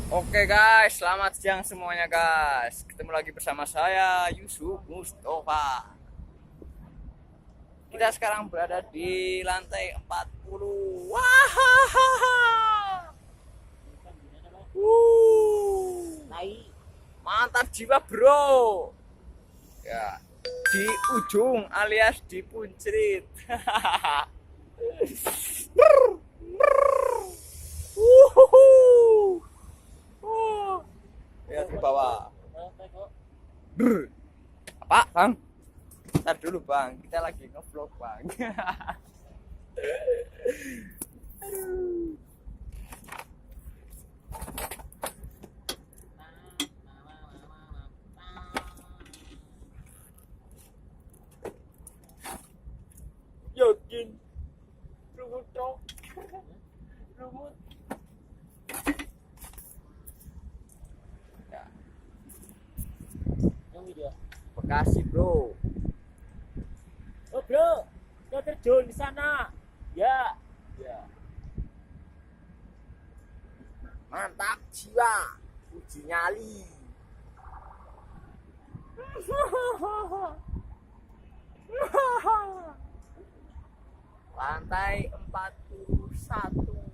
Oke guys, selamat siang semuanya guys. Ketemu lagi bersama saya Yusuf Mustafa. Kita sekarang berada di lantai 40. Wah, mantap jiwa bro. Ya, di ujung alias di puncrit. Wuhuhu. Lihat ke bawah. Brr. Apa, Bang? Ntar dulu, Bang. Kita lagi nge-vlog, Bang. Aduh. Yakin. Lumut, dong. Lumut. Ya. Yang video. Bekasi, bro. Oh bro, saya terjun di sana. Ya. Ya. Mantap jiwa. Uji nyali. Lantai 41.